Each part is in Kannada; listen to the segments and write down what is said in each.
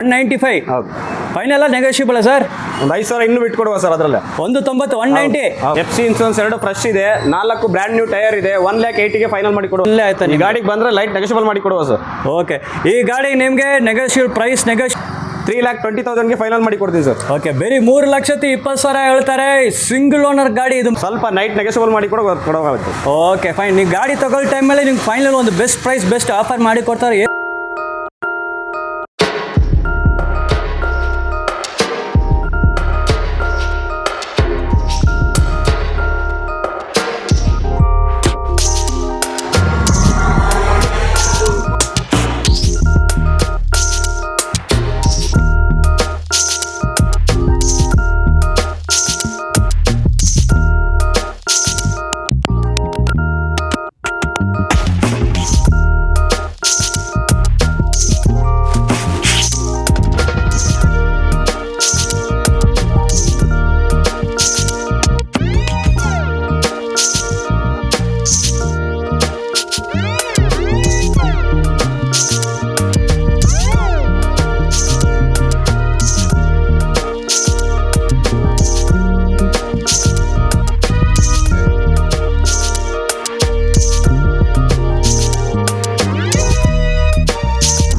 195 ಹೌದು. Final negotiable sir? ಒಂದು 5,000 ಇನ್ನೂ ಬಿಟ್ಕೊಡುವ ಸರ್ ಅದರಲ್ಲೇ. 190 190. FC ಇನ್ಸೂರೆನ್ಸ್ 2 ಫ್ರೆಶ್ ಇದೆ, 4 ಬ್ರ್ಯಾಂಡ್ ನ್ಯೂ ಟೈರ್ ಇದೆ, 1,80,000ಗೆ ಫೈನಲ್ ಮಾಡಿ ಕೊಡುವ. ಇಲ್ಲೇ ಆಯ್ತಾ ಈ ಗಾಡಿಗೆ ಬಂದ್ರೆ ಲೈಟ್ ನೆಗೋಷಿಯಬಲ್ ಮಾಡಿ ಕೊಡುವ ಸರ್. ಓಕೆ, ಈ ಗಾಡಿ ನಿಮಗೆ ನೆಗೋಷಿಯಬಲ್ ಪ್ರೈಸ್ 3,20,000ಗೆ ಫೈನಲ್ ಮಾಡಿ ಕೊಡ್ತೀನಿ ಸರ್. ಓಕೆ, ಬರೀ 3,20,000 ಹೇಳ್ತಾರೆ. ಸಿಂಗಲ್ ಓನರ್ ಗಾಡಿ ಇದು. ಸ್ವಲ್ಪ ನೈಟ್ ನೆಗೋಷಿಯಬಲ್ ಮಾಡಿ ಕೊಡೋಕ್ಕಾಗುತ್ತೆ. Okay fine. ನೀವು ಗಾಡಿ ತಗೊಳ್ಳೋ ಟೈಮಲ್ಲಿ ನಿಮ್ಗೆ ಫೈನಲ್ ಒಂದು ಬೆಸ್ಟ್ ಪ್ರೈಸ್ ಬೆಸ್ಟ್ ಆಫರ್ ಮಾಡಿ ಕೊಡ್ತಾರೆ.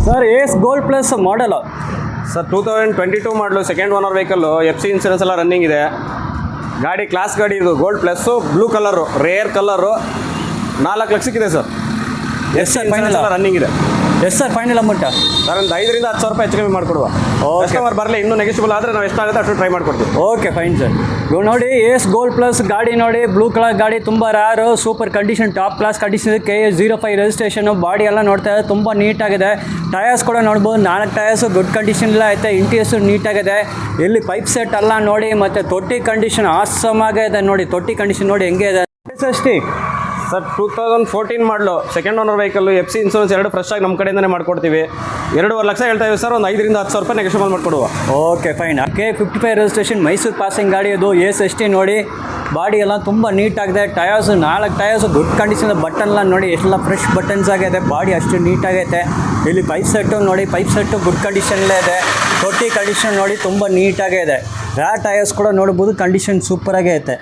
Sir ace gold plus model sir 2022 model second owner vehicle. FC insurance ಎಲ್ಲ ರನ್ನಿಂಗ್ ಇದೆ. ಗಾಡಿ ಕ್ಲಾಸ್ ಗಾಡಿ ಇದು, gold plus, blue colour, rare colour, 4 ಲಕ್ಷಕ್ಕಿದೆ ಸರ್. ಎಸ್ ಸರ್ ಫೈನಲ್ ಎಲ್ಲ ರನ್ನಿಂಗ್ ಇದೆ. Yes sir final amount sir ಒಂದು 5,000 ರಿಂದ 10,000 ಹೆಚ್ಚು ಕಮ್ಮಿ ಮಾಡಿಕೊಡುವ. ಕಸ್ಟಮರ್ ಬರಲಿ, ಇನ್ನೂ ನೆಗೆಷಿಬಲ್ ಆದರೆ ನಾವು ಎಷ್ಟಾಗುತ್ತೆ ಅಷ್ಟು ಟ್ರೈ ಮಾಡ್ಕೊಡ್ತೀವಿ. Okay fine sir. ಇವಾಗ ನೋಡಿ ಏಸ್ ಗೋಲ್ಡ್ ಪ್ಲಸ್ ಗಾಡಿ ನೋಡಿ, ಬ್ಲೂ ಕಲರ್ ಗಾಡಿ, ತುಂಬ rare, super condition, top class condition, KA05 registration, body ಎಲ್ಲ ನೋಡ್ತಾ ಇದ್ದಾರೆ, ತುಂಬ ನೀಟಾಗಿದೆ. ಟಯರ್ಸ್ ಕೂಡ ನೋಡ್ಬೋದು, 4 ಟಯರ್ಸು ಗುಡ್ ಕಂಡೀಷನ್ ಎಲ್ಲ ಐತೆ. ಇಂಟೀರಿಯರ್ಸು ನೀಟಾಗಿದೆ. ಇಲ್ಲಿ ಪೈಪ್ ಸೆಟ್ ಎಲ್ಲ ನೋಡಿ, ಮತ್ತು ತೊಟ್ಟಿ ಕಂಡೀಷನ್ ಆಸಮ್ ಆಗಿದೆ ನೋಡಿ. ತೊಟ್ಟಿ ಕಂಡೀಷನ್ ನೋಡಿ ಹೆಂಗೆ ಇದೆ. ಎಷ್ಟೇ ಸರ್ 2014 ಮಾಡಲು second owner vehicle. FC insurance 2 fresh ಆಗಿ ನಮ್ಮ ಕಡೆಯಿಂದನೇ ಮಾಡ್ಕೊಡ್ತೀವಿ. 2.5 ಲಕ್ಷ ಹೇಳ್ತಾ ಇದ್ದೀವಿ ಸರ್. ಒಂದು 5,000 ರಿಂದ 10,000 ನೆಗೆಷಿಬಲ್ ಮಾಡಿಕೊಡುವ. Okay fine. KA55 registration, Mysuru passing ಗಾಡಿ ಅದು. SST ನೋಡಿ, ಬಾಡಿ ಎಲ್ಲ ತುಂಬ ನೀಟಾಗಿದೆ. Tyres 4 tyres good condition. ಬಟನ್ಲ ನೋಡಿ ಎಲ್ಲ ಫ್ರೆಶ್ ಬಟನ್ಸ್ ಆಗಿದೆ. ಬಾಡಿ ಅಷ್ಟು ನೀಟಾಗೈತೆ. ಇಲ್ಲಿ ಪೈಪ್ ಸೆಟ್ಟು ನೋಡಿ, ಪೈಪ್ ಸೆಟ್ಟು ಗುಡ್ ಕಂಡೀಷನ್ಲೇ ಇದೆ. ತೊಟ್ಟಿ ಕಂಡೀಷನ್ ನೋಡಿ ತುಂಬ ನೀಟಾಗೇ ಇದೆ. ಟಯರ್ಸ್ ಕೂಡ ನೋಡ್ಬೋದು, ಕಂಡೀಷನ್ ಸೂಪರಾಗೇ ಐತೆ.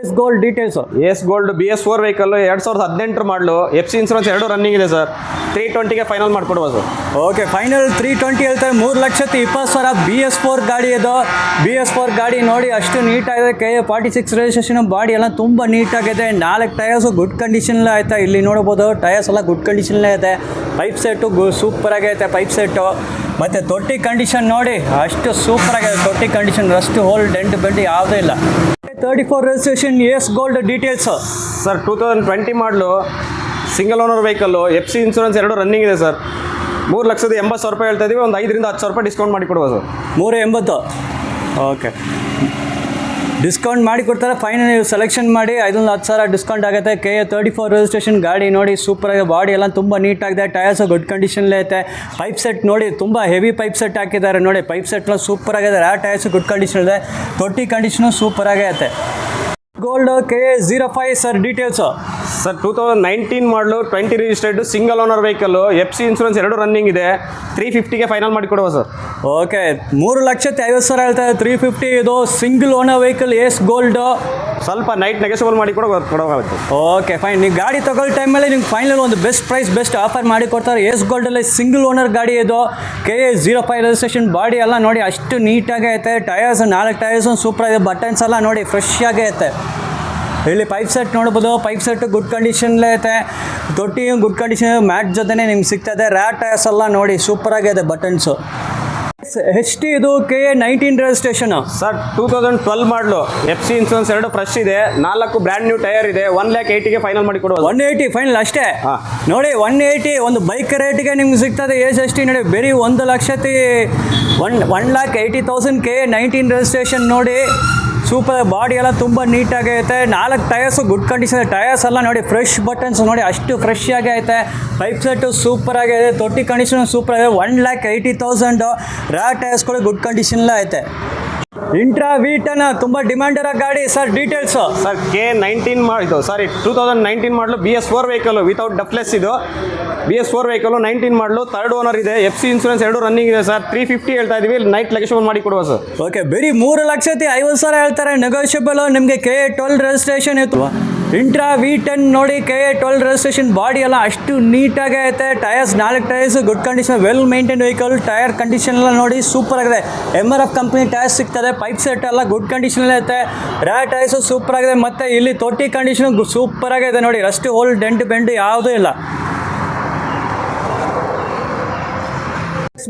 ಏಸ್ ಗೋಲ್ಡ್ ಡೀಟೇಲ್ಸು. ಏಸ್ ಗೋಲ್ಡ್ BS4 ವೆಹಿಕಲ್ಲು, 2018 ಮಾಡಲು. FC ಇನ್ಸೂರೆನ್ಸ್ 2 ರನ್ನಿಂಗ್ ಇದೆ ಸರ್. 320ಗೆ ಫೈನಲ್ ಮಾಡಿಕೊಡುವ ಸರ್. ಓಕೆ ಫೈನಲ್ 320 ಹೇಳ್ತಾರೆ. 3,20,000 BS4 ಗಾಡಿ ಇದು. BS4 ಗಾಡಿ ನೋಡಿ ಅಷ್ಟು ನೀಟಾಗಿದೆ. KA46 ರಿಜಿಸ್ಟ್ರೇಷನ್, ಬಾಡಿ ಎಲ್ಲ ತುಂಬ ನೀಟಾಗಿದೆ. 4 ಟಯರ್ಸು ಗುಡ್ ಕಂಡೀಷನ್ಲೇ ಆಯ್ತಾ. ಇಲ್ಲಿ ನೋಡ್ಬೋದು, ಟಯರ್ಸ್ ಎಲ್ಲ ಗುಡ್ ಕಂಡೀಷನ್ಲೇ ಇದೆ. ಪೈಪ್ ಸೆಟ್ಟು ಸೂಪರಾಗೈತೆ. ಪೈಪ್ ಸೆಟ್ಟು ಮತ್ತು ತೊಟ್ಟಿ ಕಂಡೀಷನ್ ನೋಡಿ ಅಷ್ಟು ಸೂಪರಾಗಿದೆ. ತೊಟ್ಟಿ ಕಂಡೀಷನ್ ಅಷ್ಟು ಹೋಲ್ ಡೆಂಟ್ ಬೆಂಟ್ ಯಾವುದೂ ಇಲ್ಲ. 34 ರಿಜಿಸ್ಟ್ರೇಷನ್ ಏಸ್ ಗೋಲ್ಡ್ ಡೀಟೇಲ್ಸು. ಸರ್ 2020 ಮಾಡಲು single owner vehicle. FC insurance 2 running ಇದೆ ಸರ್. 3,80,000 ಹೇಳ್ತಾ ಇದ್ದೀವಿ. ಒಂದು 5,000 ರಿಂದ 10,000 ಡಿಸ್ಕೌಂಟ್ ಮಾಡಿ ಕೊಡುವ ಸರ್. 380. ಓಕೆ, ಡಿಸ್ಕೌಂಟ್ ಮಾಡಿ ಕೊಡ್ತಾರೆ. ಫೈನಲ್ ನೀವು ಸೆಲೆಕ್ಷನ್ ಮಾಡಿ 5,000 10,000 ಡಿಸ್ಕೌಂಟ್ ಆಗುತ್ತೆ. KA34 ರಿಜಿಸ್ಟ್ರೇಷನ್ ಗಾಡಿ ನೋಡಿ ಸೂಪರಾಗಿ. ಬಾಡಿ ಎಲ್ಲ ತುಂಬ ನೀಟಾಗಿದೆ. ಟಯರ್ಸ್ ಗುಡ್ ಕಂಡೀಷನ್ಲೇ ಐತೆ. ಪೈಪ್ ಸೆಟ್ ನೋಡಿ, ತುಂಬ ಹೆವಿ ಪೈಪ್ ಸೆಟ್ ಹಾಕಿದ್ದಾರೆ ನೋಡಿ. ಪೈಪ್ ಸೆಟ್ ಎಲ್ಲ ಸೂಪರಾಗಿದೆ. ಟಯರ್ಸ್ ಗುಡ್ ಕಂಡೀಷನ್ ಇದೆ. ತೊಟ್ಟಿ ಕಂಡೀಷನು ಸೂಪರಾಗೇ ಐತೆ. Gold KA05 sir details. Sir 2019 ಮಾಡಲು 20 registered single owner vehicle. FC insurance 2 running ಇದೆ. 350ಗೆ ಫೈನಲ್ ಮಾಡಿ ಕೊಡುವ ಸರ್. ಓಕೆ, 3,50,000 ಹೇಳ್ತಾರೆ. 350 ಇದು ಸಿಂಗಲ್ ಓನರ್ ವೆಹಿಕಲ್ ಏಸ್ ಗೋಲ್ಡು. ಸ್ವಲ್ಪ ನೈಟ್ ನೆಗೆಷಿಬಲ್ ಮಾಡಿ ಕೊಡೋಕ್ಕಾಗುತ್ತೆ. Okay fine. ನೀವು ಗಾಡಿ ತಗೊಳ್ಳೋ ಟೈಮಲ್ಲಿ ನಿಮ್ಗೆ ಫೈನಲ್ ಒಂದು ಬೆಸ್ಟ್ ಪ್ರೈಸ್ ಬೆಸ್ಟ್ ಆಫರ್ ಮಾಡಿ ಕೊಡ್ತಾರೆ. ಏಸ್ ಗೋಲ್ಡಲ್ಲಿ ಸಿಂಗಲ್ ಓನರ್ ಗಾಡಿ ಇದು. KA05 ರಿಜಿಸ್ಟ್ರೇಷನ್, ಬಾಡಿ ಎಲ್ಲ ನೋಡಿ ಅಷ್ಟು ನೀಟಾಗೇ ಐತೆ. Tyres 4 tyres ಸೂಪರಾಗಿದೆ. ಬಟನ್ಸ್ ಎಲ್ಲ ನೋಡಿ ಫ್ರೆಶ್ ಆಗೇ ಐತೆ. ಇಲ್ಲಿ ಪೈಪ್ ಸೆಟ್ ನೋಡ್ಬೋದು. ಪೈಪ್ ಸೆಟ್ ಗುಡ್ ಕಂಡೀಷನ್ಲೇ ಐತೆ. ತೊಟ್ಟಿ ಗುಡ್ ಕಂಡೀಷನ್, ಮ್ಯಾಟ್ ಜೊತೆನೇ ನಿಮ್ಗೆ ಸಿಗ್ತದೆ. ಟಯರ್ಸ್ ಎಲ್ಲ ನೋಡಿ ಸೂಪರಾಗಿದೆ ಬಟನ್ಸು. HT ಇದು KA19 ರಿಜಿಸ್ಟ್ರೇಷನು. ಸರ್ 2012 ಮಾಡಲು. FC ಇನ್ಸೂರೆನ್ಸ್ 2 ಫ್ರೆಶ್ ಇದೆ. 4 ಬ್ರ್ಯಾಂಡ್ ನ್ಯೂ ಟೈರ್ ಇದೆ. 1,80,000ಗೆ ಫೈನಲ್ ಮಾಡಿ ಕೊಡುವ. 180 ಫೈನಲ್ ಅಷ್ಟೇ. ನೋಡಿ 180 ಒಂದು ಬೈಕ್ ರೇಟ್ಗೆ ನಿಮ್ಗೆ ಸಿಗ್ತದೆ. SST ನೋಡಿ ಬರೀ 1,80,000 KA19 ರಿಜಿಸ್ಟ್ರೇಷನ್ ನೋಡಿ. ಸೂಪರ್. ಬಾಡಿ ಎಲ್ಲ ತುಂಬ ನೀಟಾಗಿ ಐತೆ. 4 ಟಯರ್ಸು ಗುಡ್ ಕಂಡೀಷನ್. ಟಯರ್ಸ್ ಎಲ್ಲ ನೋಡಿ ಫ್ರೆಶ್ ಬಟನ್ಸ್ ನೋಡಿ ಅಷ್ಟು ಫ್ರೆಶ್ ಆಗಿ ಐತೆ. ಪೈಪ್ ಸೆಟ್ಟು ಸೂಪರ್ ಆಗಿದೆ. ತೊಟ್ಟಿ ಕಂಡೀಷನ್ ಸೂಪರ್ ಆಗಿದೆ. 1,80,000 ಟಯರ್ಸ್ ಕೂಡ ಗುಡ್ ಕಂಡೀಷನ್ಲೇ ಐತೆ. ಇಂಟ್ರಾ V10 ತುಂಬ ಡಿಮ್ಯಾಂಡ್ ಇರೋ ಗಾಡಿ ಸರ್. ಡೀಟೇಲ್ಸು ಸರ್ K19 ಇದು 2019 ಮಾಡಲು BS4 ವೆಹಿಕಲ್ ವಿತೌಟ್ ಡಫ್ಲೆಸ್ ಇದು BS4 ವೆಹಿಕಲ್ 19 ಮಾಡಲು ಥರ್ಡ್ ಓನರ್ ಇದೆ. FC ಇನ್ಸೂರೆನ್ಸ್ 2 ರನ್ನಿಂಗ್ ಇದೆ ಸರ್. 350 ಹೇಳ್ತಾ ಇದೀವಿ, ನೈಟ್ ಲೆಗೇಷನ್ ಮಾಡಿ ಕೊಡುವ ಸರ್. ಓಕೆ, ಬರೀ 3,50,000 ಹೇಳ್ತಾರೆ, ನೆಗೋಷಿಯಬಲ್. ನಿಮಗೆ KA12 ರಿಜಿಸ್ಟ್ರೇಷನ್ ಇತ್ತು. ಇಂಟ್ರಾ V10 ನೋಡಿ, KA12 ರಿಜಿಸ್ಟ್ರೇಷನ್. ಬಾಡಿ ಎಲ್ಲ ಅಷ್ಟು ನೀಟಾಗಿ ಐತೆ. Tyres 4 tyres good condition, well maintain vehicle. Tyre condition ಎಲ್ಲ ನೋಡಿ ಸೂಪರ್ ಆಗಿದೆ. MRF ಕಂಪ್ನಿ ಟೈರ್ಸ್ ಸಿಗ್ತದೆ. ಪೈಪ್ ಸೆಟ್ ಎಲ್ಲ ಗುಡ್ ಕಂಡೀಷನ್ ಐತೆ. ಟೈರ್ಸು ಸೂಪರ್ ಆಗಿದೆ. ಮತ್ತು ಇಲ್ಲಿ ತೊಟ್ಟಿ ಕಂಡೀಷನ್ ಸೂಪರ್ ಆಗಿದೆ ನೋಡಿ. ಅಷ್ಟು ಹೋಲ್ ಡೆಂಟ್ ಬೆಂಡ್ ಯಾವುದೂ ಇಲ್ಲ.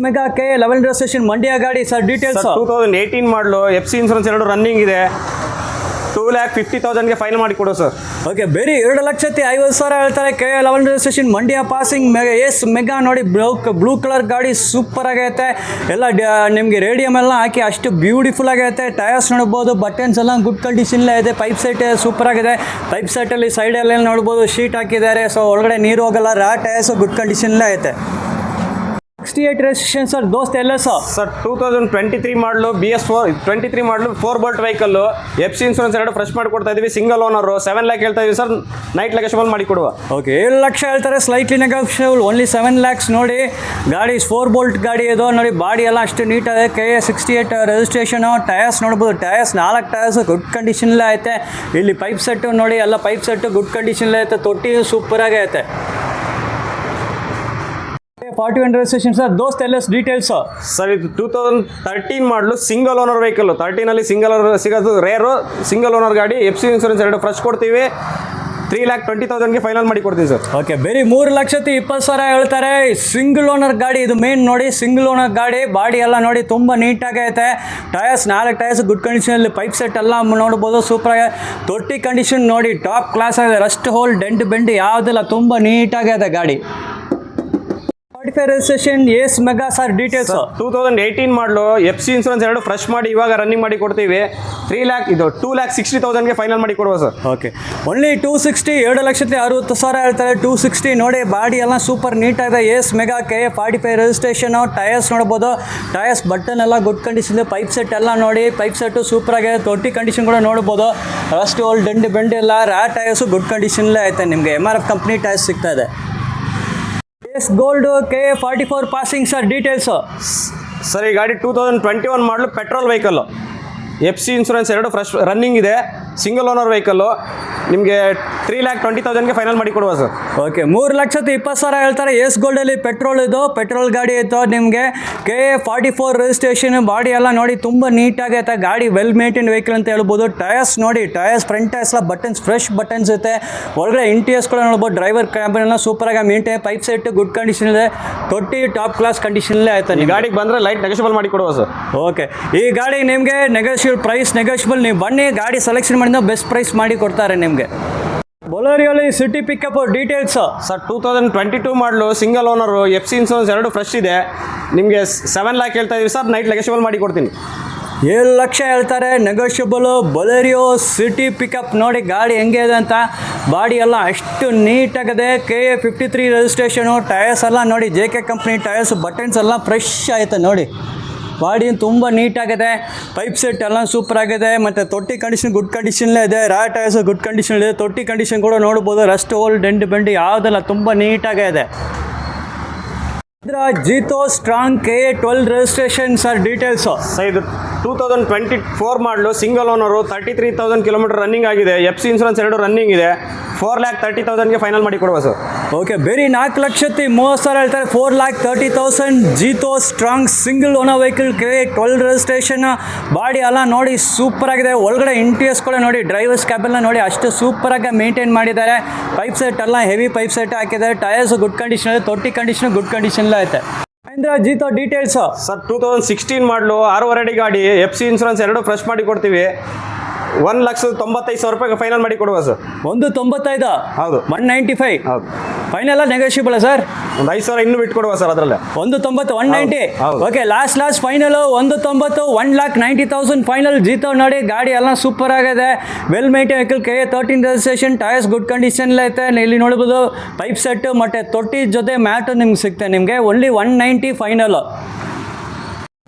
ಮೆಗಾ K11 ರಿಜಿಸ್ಟ್ರೇಷನ್ ಮಂಡ್ಯ ಗಾಡಿ ಸರ್. ಡೀಟೇಲ್ಸ್ 2018 ಮಾಡಲು FC ಇನ್ಸೂರೆನ್ಸ್ 2 ರನ್ನಿಂಗ್ ಇದೆ. 2,50,000ಗೆ ಫೈನಲ್ ಮಾಡಿ ಕೊಡು ಸರ್. ಓಕೆ, ಬೇರೆ 2,50,000 ಹೇಳ್ತಾರೆ. K11 registration Mandya passing mega ನೋಡಿ. ಬ್ಲೂ ಕಲರ್ ಗಾಡಿ ಸೂಪರ್ ಆಗೈತೆ. ಎಲ್ಲ ನಿಮಗೆ ರೇಡಿಯಮ್ ಎಲ್ಲ ಹಾಕಿ ಅಷ್ಟು ಬ್ಯೂಟಿಫುಲ್ ಆಗೈತೆ. ಟೈರ್ಸ್ ನೋಡ್ಬೋದು, ಬಟನ್ಸ್ ಎಲ್ಲ ಗುಡ್ ಕಂಡೀಷನ್ಲೇ ಇದೆ. ಪೈಪ್ ಸೆಟ್ ಸೂಪರ್ ಆಗಿದೆ. ಪೈಪ್ ಸೆಟ್ಟಲ್ಲಿ ಸೈಡಲ್ಲಿ ನೋಡ್ಬೋದು ಶೀಟ್ ಹಾಕಿದ್ದಾರೆ. ಸೊ ಒಳಗಡೆ ನೀರು ಹೋಗಲ್ಲ. ಟೈರ್ಸು ಗುಡ್ ಕಂಡೀಷನ್ಲೇ ಐತೆ. 68 ರಿಜಿಸ್ಟ್ರೇಷನ್ ಸರ್. ದೋಸ್ತ್ ಎಲ್ಲ ಸರ್ 2023 ಮಾಡಲು BS4 23 ಮಾಡಲು 4 bolt vehicle. FC insurance 2 fresh ಮಾಡಿ ಕೊಡ್ತಾ ಇದೀವಿ. ಸಿಂಗಲ್ ಓನರು 7 ಲ್ಯಾಕ್ ಹೇಳ್ತಾ ಇದೀವಿ ಸರ್. ನೈಟ್ ಲೆಗೇಷನ್ ಮಾಡಿ ಕೊಡುವ. ಓಕೆ, 7 ಲಕ್ಷ ಹೇಳ್ತಾರೆ. Slightly negotiable. ಓನ್ಲಿ 7 ಲ್ಯಾಕ್ಸ್ ನೋಡಿ. ಗಾಡಿ 4 ಬೋಲ್ಟ್ ಗಾಡಿ ಇದು ನೋಡಿ. ಬಾಡಿ ಎಲ್ಲ ಅಷ್ಟು ನೀಟಾಗಿದೆ. KA68 registration. ಟೈರ್ಸ್ ನೋಡ್ಬೋದು. ಟೈರ್ಸ್ 4 ಟೈರ್ಸ್ ಗುಡ್ ಕಂಡೀಷನ್ಲೇ ಐತೆ. ಇಲ್ಲಿ ಪೈಪ್ ಸೆಟ್ಟು ನೋಡಿ, ಎಲ್ಲ ಪೈಪ್ ಸೆಟ್ಟು ಗುಡ್ ಕಂಡೀಷನ್ಲೇ ಐತೆ. ತೊಟ್ಟಿ ಸೂಪರಾಗೇ ಐತೆ. 41 ರಿಜಿಸ್ಟ್ರೇಷನ್ ಸರ್. ದೋಸ್ತ್ ಎಲ್ಲ ಡೀಟೇಲ್ಸ್ ಸರ್. ಇದು 2013 ಮಾಡಲು ಸಿಂಗಲ್ ಓನರ್ ವೆಹಿಕಲ್. 13ಅಲ್ಲಿ ಸಿಂಗಲ್ ಓನರ್ ಸಿಗೋದು ರೇರು. ಸಿಂಗಲ್ ಓನರ್ ಗಾಡಿ. FC ಇನ್ಸೂರೆನ್ಸ್ 2 ಫ್ರೆಶ್ ಕೊಡ್ತೀವಿ. 3,20,000ಗೆ ಫೈನಲ್ ಮಾಡಿ ಕೊಡ್ತೀವಿ ಸರ್. ಓಕೆ, ಬೇರೆ 3,20,000 ಹೇಳ್ತಾರೆ. ಸಿಂಗಲ್ ಓನರ್ ಗಾಡಿ ಇದು. ಮೇನ್ ನೋಡಿ, ಸಿಂಗಲ್ ಓನರ್ ಗಾಡಿ. ಬಾಡಿ ಎಲ್ಲ ನೋಡಿ ತುಂಬ ನೀಟಾಗಿ ಐತೆ. ಟೈರ್ಸ್ 4 ಟೈರ್ಸ್ ಗುಡ್ ಕಂಡೀಷನಲ್ಲಿ. ಪೈಪ್ ಸೆಟ್ ಎಲ್ಲ ನೋಡ್ಬೋದು ಸೂಪರಾಗಿ. ತೊಟ್ಟಿ ಕಂಡೀಷನ್ ನೋಡಿ ಟಾಪ್ ಕ್ಲಾಸ್ ಆಗಿದೆ. ರಸ್ಟ್ ಹೋಲ್ ಡೆಂಟ್ ಬೆಂಡ್ ಯಾವುದಿಲ್ಲ. ತುಂಬ ನೀಟಾಗಿ ಇದೆ ಗಾಡಿ. 45 ರಿಜಿಸ್ಟ್ರೇಷನ್ ಮೆಗಾ ಸರ್. ಡೀಟೇಲ್ಸ್ 2018 ಮಾಡಲು FC ಇನ್ಸೂರೆನ್ಸ್ 2 ಫ್ರೆಶ್ ಮಾಡಿ ಇವಾಗ ರನ್ನಿಂಗ್ ಮಾಡಿ ಕೊಡ್ತೀವಿ. 2,60,000ಗೆ ಫೈನಲ್ ಮಾಡಿ ಕೊಡುವ ಸರ್. Okay, only 260. 7,60,000 ಹೇಳ್ತಾರೆ. 260 ನೋಡಿ. ಬಾಡಿ ಎಲ್ಲ ಸೂಪರ್ ನೀಟಾಗಿದೆ. Mega KA45 registration. ಟೈರ್ಸ್ ನೋಡ್ಬೋದು. ಟೈರ್ಸ್ ಬಟನ್ ಎಲ್ಲ ಗುಡ್ ಕಂಡೀಷನ್. ಪೈಪ್ ಸೆಟ್ ಎಲ್ಲ ನೋಡಿ. ಪೈಪ್ ಸೆಟ್ಟು ಸೂಪರ್ ಆಗಿದೆ. ತೊಟ್ಟಿ ಕಂಡೀಷನ್ ಕೂಡ ನೋಡ್ಬೋದು. ರಸ್ಟ್ ಹೋಲ್ ಡೆಂಡ್ ಬೆಂಡ್ ಎಲ್ಲ. ಟೈರ್ಸು ಗುಡ್ ಕಂಡೀಷನ್ಲೇ ಐತೆ. ನಿಮಗೆ MRF ಕಂಪ್ನಿ ಟೈರ್ಸ್ ಸಿಗ್ತಾ ಇದೆ. Gold KA44 passing sir. Details sir. ಈ ಗಾಡಿ 2021 model petrol vehicle. FC insurance 2 fresh running ಇದೆ. Single owner vehicle. ನಿಮಗೆ 3,20,000ಗೆ ಫೈನಲ್ ಮಾಡಿ ಕೊಡುವ ಸರ್. ಓಕೆ, 3,20,000 ಹೇಳ್ತಾರೆ. ಗೋಲ್ಡಲ್ಲಿ ಪೆಟ್ರೋಲ್ ಇದು. ಪೆಟ್ರೋಲ್ ಗಾಡಿ ಇತ್ತು. ನಿಮಗೆ KA44 ರಿಜಿಸ್ಟ್ರೇಷನ್. ಬಾಡಿ ಎಲ್ಲ ನೋಡಿ ತುಂಬ ನೀಟಾಗೈತೆ. ಗಾಡಿ ವೆಲ್ ಮೇಂಟೈನ್ ವೆಹಿಕಲ್ ಅಂತ ಹೇಳ್ಬೋದು. ಟೈರ್ಸ್ ನೋಡಿ. ಟೈರ್ಸ್ ಫ್ರಂಟ್ ಟೈರ್ಸ್ ಎಲ್ಲ ಬಟನ್ಸ್ ಫ್ರೆಶ್ ಬಟನ್ಸ್ ಐತೆ. ಒಳಗಡೆ ಇಂಟೀರಿಯರ್ಸ್ ಕೂಡ ನೋಡ್ಬೋದು. ಡ್ರೈವರ್ ಕ್ಯಾಬಿನ್ ಎಲ್ಲ ಸೂಪರಾಗಿ maintain. Pipe set good condition ಇದೆ. ತೊಟ್ಟಿ ಟಾಪ್ ಕ್ಲಾಸ್ ಕಂಡೀಷನ್ಲೇ ಆಯ್ತು. ಈ ಗಾಡಿಗೆ ಬಂದರೆ ಲೈಟ್ ನೆಗೋಷಿಯಬಲ್ ಮಾಡಿ ಕೊಡುವ ಸರ್. ಓಕೆ, ಈ ಗಾಡಿ ನಿಮಗೆ ಪ್ರೈಸ್ ನೆಗೋಷಿಯಬಲ್. ನೀವು ಬನ್ನಿ, ಗಾಡಿ ಸೆಲೆಕ್ಷನ್ ಮಾಡಿದ ಬೆಸ್ಟ್ ಪ್ರೈಸ್ ಮಾಡಿ ಕೊಡ್ತಾರೆ ನಿಮಗೆ. ಬೊಲೆರೋಲಿ ಸಿಟಿ ಪಿಕಪ್ ಡೀಟೇಲ್ಸ್ ಸರ್. 2022 ಮಾಡಲು single owner. FC insurance 2 fresh ಇದೆ. ನಿಮಗೆ 7 ಲ್ಯಾಕ್ ಹೇಳ್ತಾ ಇದೀವಿ ಸರ್. ನೈಟ್ ನೆಗೋಷಿಯಬಲ್ ಮಾಡಿ ಕೊಡ್ತೀನಿ. 7 ಲಕ್ಷ ಹೇಳ್ತಾರೆ. ನೆಗೋಷಿಯಬಲು. ಬೊಲೆರೋ ಸಿಟಿ ಪಿಕಪ್ ನೋಡಿ ಗಾಡಿ ಹೆಂಗೆ ಇದೆ ಅಂತ. ಬಾಡಿ ಎಲ್ಲ ಅಷ್ಟು ನೀಟಾಗಿದೆ. KA53 registration. ಟೈರ್ಸ್ ಎಲ್ಲ ನೋಡಿ JK ಕಂಪ್ನಿ ಟೈರ್ಸ್. ಬಟನ್ಸ್ ಎಲ್ಲ ಫ್ರೆಶ್ ಆಯಿತು ನೋಡಿ. ಬಾಡಿ ತುಂಬ ನೀಟಾಗಿದೆ. ಪೈಪ್ ಸೆಟ್ ಎಲ್ಲ ಸೂಪರ್ ಆಗಿದೆ. ಮತ್ತು ತೊಟ್ಟಿ ಕಂಡೀಷನ್ ಗುಡ್ ಕಂಡೀಷನ್ಲೇ ಇದೆ. ಟೈರ್ಸ್ ಗುಡ್ ಕಂಡೀಷನ್ ಇದೆ. ತೊಟ್ಟಿ ಕಂಡೀಷನ್ ಕೂಡ ನೋಡ್ಬೋದು. ರಸ್ಟ್ ಹೋಲ್ ಡೆಂಟ್ ಬೆಂಡ್ ಯಾವುದೆಲ್ಲ ತುಂಬ ನೀಟಾಗೇ ಇದೆ. Jeeto strong KA12 registration sir. Details sir. ಇದು 2024 model single owner. 33,000 kilometre running ಆಗಿದೆ. FC ಇನ್ಸೂರೆನ್ಸ್ 2 ರನ್ನಿಂಗ್ ಇದೆ. 4,30,000ಗೆ ಫೈನಲ್ ಮಾಡಿ ಕೊಡುವ ಸರ್. ಓಕೆ, ಬೇರೆ 4,30,000 ಹೇಳ್ತಾರೆ. 4,30,000 Jeeto strong single owner vehicle. KA12 registration. Body ಎಲ್ಲ ನೋಡಿ ಸೂಪರ್ ಆಗಿದೆ. ಒಳಗಡೆ ಇಂಟೀರಿಯರ್ಸ್ ಕೂಡ ನೋಡಿ. ಡ್ರೈವರ್ಸ್ ಕ್ಯಾಬೆಲ್ಲ ನೋಡಿ ಅಷ್ಟು ಸೂಪರಾಗಿ ಮೇಂಟೈನ್ ಮಾಡಿದ್ದಾರೆ. ಪೈಪ್ ಸೆಟ್ ಎಲ್ಲ ಹೆವಿ ಪೈಪ್ ಸೆಟ್ ಹಾಕಿದ್ದಾರೆ. ಟೈರ್ಸ್ ಗುಡ್ ಕಂಡೀಷನ್ ಇದೆ. ತೊಟ್ಟಿ ಕಂಡೀಷನ್ ಗುಡ್ ಕಂಡೀಷನ್ ಐತೆ. Mahendra Jeeto details sir. 2016 ಮಾಡಲು 6.5 ಅಡಿ ಗಾಡಿ. FC ಇನ್ಸೂರೆನ್ಸ್ 2 ಫ್ರೆಶ್ ಮಾಡಿ ಕೊಡ್ತೀವಿ. 1,95,000 ಫೈನಲ್ ಮಾಡಿ ಕೊಡುವ ಸರ್. 195. ಹೌದು. 195. ಹೌದು. Final negotiable sir. ಒಂದು 5,000 ಇನ್ನೂ ಬಿಟ್ಟು ಕೊಡುವ ಸರ್. ಅದರಲ್ಲೇ 190. 190. Okay, last final 190. 1,90,000 final. Jeeto ನೋಡಿ ಗಾಡಿ ಎಲ್ಲ ಸೂಪರ್ ಆಗಿದೆ. Well maintain vehicle. KA13 registration. Tyres good condition ಐತೆ. ಇಲ್ಲಿ ನೋಡ್ಬೋದು ಪೈಪ್ ಸೆಟ್ಟು ಮತ್ತು ತೊಟ್ಟಿ ಜೊತೆ ಮ್ಯಾಟು ನಿಮ್ಗೆ ಸಿಗ್ತದೆ. ನಿಮಗೆ only 190 final.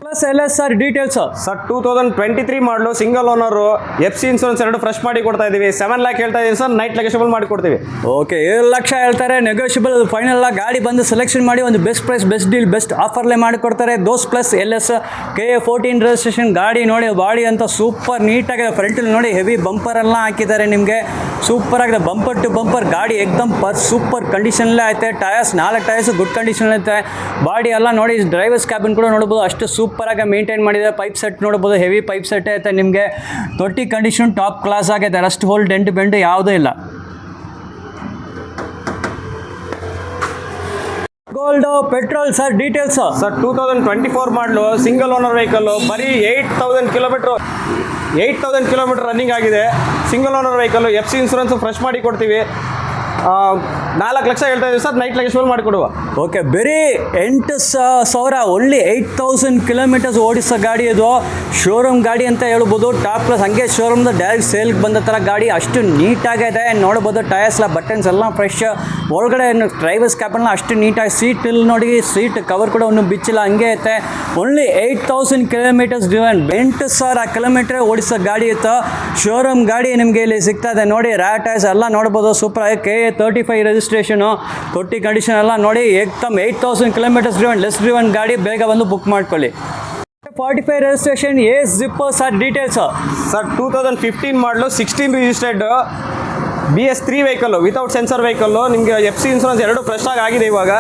Plus L yes sir details. Sir 2023 ಮಾಡಲು single owner FC insurance 2 fresh ಮಾಡಿ ಕೊಡ್ತಾ ಇದೀವಿ. 7 ಲ್ಯಾಕ್ ಹೇಳ್ತಾ ಇದೀವಿ ಸರ್, ನೈಟ್ ನೆಗೋಷಿಯಬಲ್ ಮಾಡಿ ಕೊಡ್ತೀವಿ. ಓಕೆ 7 ಲಕ್ಷ ಹೇಳ್ತಾರೆ, ನೆಗೋಷಿಯಬಲ್ ಫೈನಲ್ ಗಾಡಿ ಬಂದು ಸೆಲೆಕ್ಷನ್ ಮಾಡಿ ಒಂದು best price best deal best ಆಫರ್ಲೇ ಮಾಡಿಕೊಡ್ತಾರೆ. Dost plus L S KA14 registration ಗಾಡಿ ನೋಡಿ, ಬಾಡಿ ಅಂತ ಸೂಪರ್ ನೀಟಾಗಿದೆ. ಫ್ರಂಟಲ್ಲಿ ನೋಡಿ ಹೆವಿ ಬಂಪರ್ ಎಲ್ಲ ಹಾಕಿದ್ದಾರೆ ನಿಮಗೆ, ಸೂಪರ್ ಆಗಿದೆ. ಬಂಪರ್ ಟು ಬಂಪರ್ ಗಾಡಿ ಎಕ್ದಮ್ ಸೂಪರ್ ಕಂಡೀಷನಲ್ಲೇ ಐತೆ. ಟಯರ್ಸ್ 4 ಟಯರ್ಸ್ ಗುಡ್ ಕಂಡೀಷನ್ ಐತೆ. ಬಾಡಿ ಎಲ್ಲ ನೋಡಿ, ಡ್ರೈವರ್ಸ್ ಕ್ಯಾಬಿನ್ ಕೂಡ ನೋಡ್ಬೋದು, ಅಷ್ಟು ಸೂಪರಾಗಿ ಮೇಂಟೈನ್ ಮಾಡಿದೆ. ಪೈಪ್ ಸೆಟ್ ನೋಡ್ಬೋದು, ಹೆವಿ ಪೈಪ್ ಸೆಟ್ ಐತೆ ನಿಮಗೆ. ತೊಟ್ಟಿ ಕಂಡೀಷನ್ ಟಾಪ್ ಕ್ಲಾಸ್ ಆಗೈತೆ, ರಸ್ಟ್ ಹೋಲ್ ಡೆಂಟ್ ಬೆಂಡ್ ಯಾವುದೂ ಇಲ್ಲ. Gold petrol sir details. Sir 2024 model single owner vehicle, ಬರೀ 8,000 ಕಿಲೋಮೀಟರ್ ರನ್ನಿಂಗ್ ಆಗಿದೆ. Single owner vehicle, FC insurance fresh ಮಾಡಿ ಕೊಡ್ತೀವಿ. 4 ಲಕ್ಷ ಹೇಳ್ತಾ ಇದ್ದೀವಿ ಸರ್, ನೈಟ್ ನೆಗೋಷಿಯಬಲ್ ಮಾಡಿಕೊಡುವ. ಓಕೆ, ಬರೀ 8,000 ಓನ್ಲಿ 8,000 ಕಿಲೋಮೀಟರ್ಸ್ ಓಡಿಸೋ ಗಾಡಿ ಇದು. ಶೋರೂಮ್ ಗಾಡಿ ಅಂತ ಹೇಳ್ಬೋದು, ಟಾಪ್ ಕ್ಲಾಸ್. ಹಂಗೆ ಶೋರೂಮ್ದು ಡೈರೆಕ್ಟ್ ಸೇಲ್ಗೆ ಬಂದ ಥರ ಗಾಡಿ, ಅಷ್ಟು ನೀಟಾಗಿದೆ ನೋಡ್ಬೋದು. ಟಯರ್ಸ್ ಎಲ್ಲ ಬಟನ್ಸ್ ಎಲ್ಲ ಫ್ರೆಶ್, ಒಳಗಡೆ ಡ್ರೈವರ್ಸ್ ಕ್ಯಾಬನ್ನ ಅಷ್ಟು ನೀಟಾಗಿ. ಸೀಟ್ ಇಲ್ಲಿ ನೋಡಿ, ಸೀಟ್ ಕವರ್ ಕೂಡ ಒಂದು ಬಿಚ್ಚಿಲ್ಲ, ಹಂಗೆ ಐತೆ. ಓನ್ಲಿ 8,000 ಕಿಲೋಮೀಟರ್ಸ್ ಡ್ರಿವನ್, 8,000 ಕಿಲೋಮೀಟರ್ ಓಡಿಸೋ ಗಾಡಿ ಇತ್ತು. ಶೋರೂಮ್ ಗಾಡಿ ನಿಮಗೆ ಇಲ್ಲಿ ಸಿಗ್ತಾ ಇದೆ ನೋಡಿ. ರ್ಯಾಟ್ ಟಯರ್ಸ್ ಎಲ್ಲ ನೋಡ್ಬೋದು, ಸೂಪರ್ ಆಗಿ. KA35 ರಿಜಿಸ್ಟ್ರೇಷನು, ತೊಟ್ಟಿ ಕಂಡೀಷನ್ ಎಲ್ಲ ನೋಡಿ. ಏಕ್ದಮ್ 8,000 ಕಿಲೋಮೀಟರ್ಸ್ ಡ್ರಿವನ್, ಲೆಸ್ ಡ್ರಿವನ್ ಗಾಡಿ, ಬೇಗ ಬಂದು ಬುಕ್ ಮಾಡ್ಕೊಳ್ಳಿ. 45 registration zip sir details. Sir 2015 ಮಾಡಲು 16 registered BS3 vehicle, without sensor vehicle. ನಿಮಗೆ FC ಇನ್ಸೂರೆನ್ಸ್ 2 ಫ್ರೆಶ್ ಆಗಿದೆ. ಇವಾಗ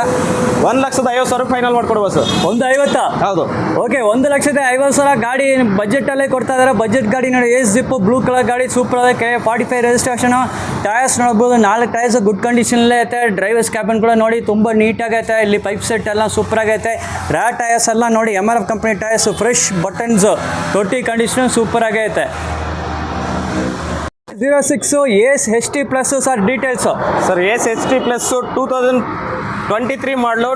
1,50,000 ಫೈನಲ್ ಮಾಡಿಕೊಡುವ ಸರ್. 1,50,000? ಹೌದು. ಓಕೆ, 1,50,000 ಗಾಡಿ ಬಜೆಟಲ್ಲೇ ಕೊಡ್ತಾ ಇದ್ದಾರೆ. ಬಜೆಟ್ ಗಾಡಿ ನೋಡಿ, ಜಿಪ್ ಬ್ಲೂ ಕಲರ್ ಗಾಡಿ ಸೂಪರ್ ಇದೆ. KA45 registration. ಟಯರ್ಸ್ ನೋಡ್ಬೋದು, 4 ಟಯರ್ಸ್ ಗುಡ್ ಕಂಡೀಷನಲ್ಲೇ ಐತೆ. ಡ್ರೈವರ್ಸ್ ಕ್ಯಾಬಿನ್ ಕೂಡ ನೋಡಿ ತುಂಬ ನೀಟಾಗೈತೆ. ಇಲ್ಲಿ ಪೈಪ್ ಸೆಟ್ ಎಲ್ಲ ಸೂಪರ್ ಆಗೈತೆ. ರ್ಯಾಟ್ ಟಯರ್ಸ್ ಎಲ್ಲ ನೋಡಿ, MRF company tyres, fresh buttons, ತೊಟ್ಟಿ ಕಂಡೀಷನ್ ಸೂಪರ್ ಆಗೈತೆ. 06 ACE HT plus sir details. Sir ACE HT plus 2023 ಮಾಡಲು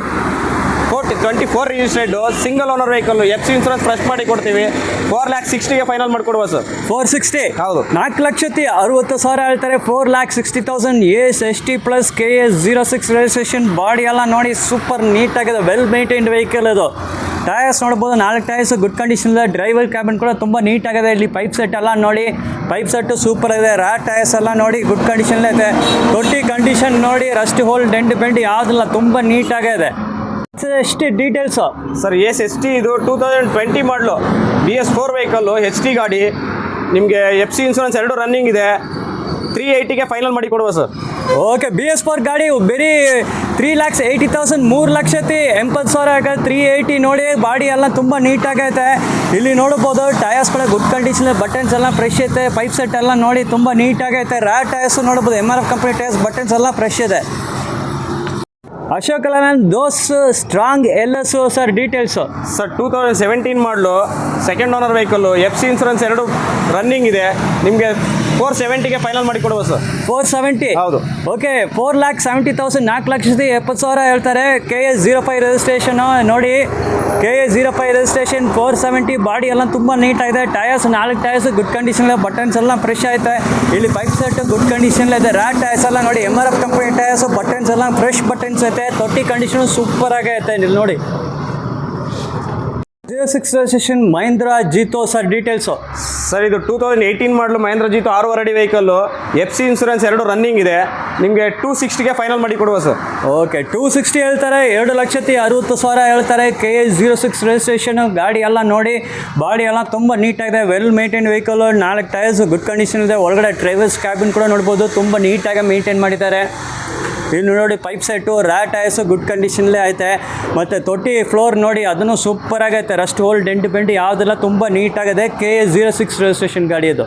24 registered single owner vehicle, FC insurance fresh ಮಾಡಿ ಕೊಡ್ತೀವಿ. 4,60,000 ಫೈನಲ್ ಮಾಡಿಕೊಡುವ ಸರ್. 460? ಹೌದು. 4,60,000 ಹೇಳ್ತಾರೆ. 4,60,000 ACE HT plus KA06 registration. Body ಎಲ್ಲ ನೋಡಿ ಸೂಪರ್ ನೀಟಾಗಿದೆ, ವೆಲ್ ಮೇಂಟೈನ್ಡ್ ವೆಹಿಕಲ್ ಇದು. ಟಯರ್ಸ್ ನೋಡ್ಬೋದು, 4 ಟಯರ್ಸ್ ಗುಡ್ ಕಂಡೀಷನ್ ಇದೆ. ಡ್ರೈವರ್ ಕ್ಯಾಬಿನ್ ಕೂಡ ತುಂಬ ನೀಟಾಗಿದೆ. ಇಲ್ಲಿ ಪೈಪ್ ಸೆಟ್ ಎಲ್ಲ ನೋಡಿ, ಪೈಪ್ ಸೆಟ್ಟು ಸೂಪರ್ ಇದೆ. ರ್ಯಾಟ್ ಟಯರ್ಸ್ ಎಲ್ಲ ನೋಡಿ ಗುಡ್ ಕಂಡೀಷನ್ ಇದೆ. ತೊಟ್ಟಿ ಕಂಡೀಷನ್ ನೋಡಿ, ರಸ್ಟ್ ಹೋಲ್ ಡೆಂಟ್ ಬೆಂಡ್ ಯಾವುದಿಲ್ಲ, ತುಂಬ ನೀಟಾಗಿದೆ. ಎಷ್ಟು ಡೀಟೇಲ್ಸು? ಸರ್ ACE HT ಇದು 2020 ಮಾಡಲು BS4 ವೆಹಿಕಲ್ಲು, HT ಗಾಡಿ. ನಿಮಗೆ FC ಇನ್ಸೂರೆನ್ಸ್ 2 ರನ್ನಿಂಗ್ ಇದೆ. 380,000 ಫೈನಲ್ ಮಾಡಿ ಕೊಡುವ ಸರ್. ಓಕೆ, BS4 ಗಾಡಿ ಬರೀ 3,80,000, 3,80,000 380 ನೋಡಿ. ಬಾಡಿ ಎಲ್ಲ ತುಂಬ ನೀಟಾಗೈತೆ. ಇಲ್ಲಿ ನೋಡ್ಬೋದು, ಟಯರ್ಸ್ ಕೂಡ ಗುಡ್ ಕಂಡೀಷನ್, ಬಟನ್ಸ್ ಎಲ್ಲ ಫ್ರೆಶ್ ಐತೆ. ಪೈಪ್ ಸೆಟ್ ಎಲ್ಲ ನೋಡಿ ತುಂಬ ನೀಟಾಗೈತೆ. ರ್ಯಾಟ್ ಟಯರ್ಸ್ ನೋಡ್ಬೋದು, MRF ಕಂಪ್ನಿ ಟಯರ್ಸ್, ಬಟನ್ಸ್ ಎಲ್ಲ ಫ್ರೆಶ್ ಇದೆ. Ashok Leyland Dost strong LS sir details. Sir 2017 model second owner vehicle, FC insurance 2 running ಇದೆ. ನಿಮಗೆ 470,000 ಫೈನಲ್ ಮಾಡಿ ಕೊಡುವ ಸರ್. 470? ಹೌದು. ಓಕೆ, 4,70,000, 4,70,000 ಹೇಳ್ತಾರೆ. KA05 ರಿಜಿಸ್ಟ್ರೇಷನು ನೋಡಿ, KA05 ರಿಜಿಸ್ಟ್ರೇಷನ್, 470. ಬಾಡಿ ಎಲ್ಲ ತುಂಬ ನೀಟಾಗಿದೆ. ಟಯರ್ಸ್ 4 ಟಯರ್ಸ್ ಗುಡ್ ಕಂಡೀಷನ್ ಇದೆ. ಬಟನ್ಸ್ ಎಲ್ಲ ಫ್ರೆಶ್ ಐತೆ. ಇಲ್ಲಿ ಪೈಪ್ ಸೆಟ್ ಗುಡ್ ಕಂಡೀಷನ್ ಇದೆ. ರ್ಯಾಟ್ ಟಯರ್ಸ್ ಎಲ್ಲ ನೋಡಿ, MRF ಕಂಪನಿ ಟಯರ್ಸ್, ಬಟನ್ಸ್ ಎಲ್ಲ ಫ್ರೆಶ್ ಬಟನ್ಸ್ ಐತೆ. ತೊಟ್ಟಿ ಕಂಡೀಷನ್ ಸೂಪರ್ ಆಗೈತೆ. ಇಲ್ಲಿ ನೋಡಿ 06 registration Mahindra Jeeto sir details. Sir ಇದು 2018 ಮಾಡಲು ಮಹೇಂದ್ರ ಜೀತೋ 6 ಅಡಿ ವೆಹಿಕಲ್ಲು, FC ಇನ್ಸೂರೆನ್ಸ್ 2 ರನ್ನಿಂಗ್ ಇದೆ. ನಿಮಗೆ 260,000 ಫೈನಲ್ ಮಾಡಿ ಕೊಡುವ ಸರ್. ಓಕೆ, 260 ಹೇಳ್ತಾರೆ. 2,60,000 ಹೇಳ್ತಾರೆ. KA06 registration. ಗಾಡಿ ಎಲ್ಲ ನೋಡಿ, ಬಾಡಿ ಎಲ್ಲ ತುಂಬ ನೀಟಾಗಿದೆ. Well maintain vehicle, 4 tyres good condition ಇದೆ. ಒಳಗಡೆ ಡ್ರೈವರ್ಸ್ ಕ್ಯಾಬಿನ್ ಕೂಡ ನೋಡ್ಬೋದು, ತುಂಬ ನೀಟಾಗಿ ಮೇಂಟೈನ್ ಮಾಡಿದ್ದಾರೆ. ಇಲ್ಲಿ ನೋಡಿ, ಪೈಪ್ ಸೆಟ್ಟು, ರ್ಯಾಟ್ ಟಯರ್ಸು ಗುಡ್ ಕಂಡೀಷನ್ಲೇ ಐತೆ. ಮತ್ತು ತೊಟ್ಟಿ ಫ್ಲೋರ್ ನೋಡಿ, ಅದನ್ನು ಸೂಪರ್ ಆಗೈತೆ. ರಸ್ಟ್ ಹೋಲ್ ಡೆಂಟ್ ಬೆಂಟ್ ಯಾವುದೆಲ್ಲ ತುಂಬ ನೀಟಾಗಿದೆ. KA06 ರಿಜಿಸ್ಟ್ರೇಷನ್ ಗಾಡಿ ಅದು.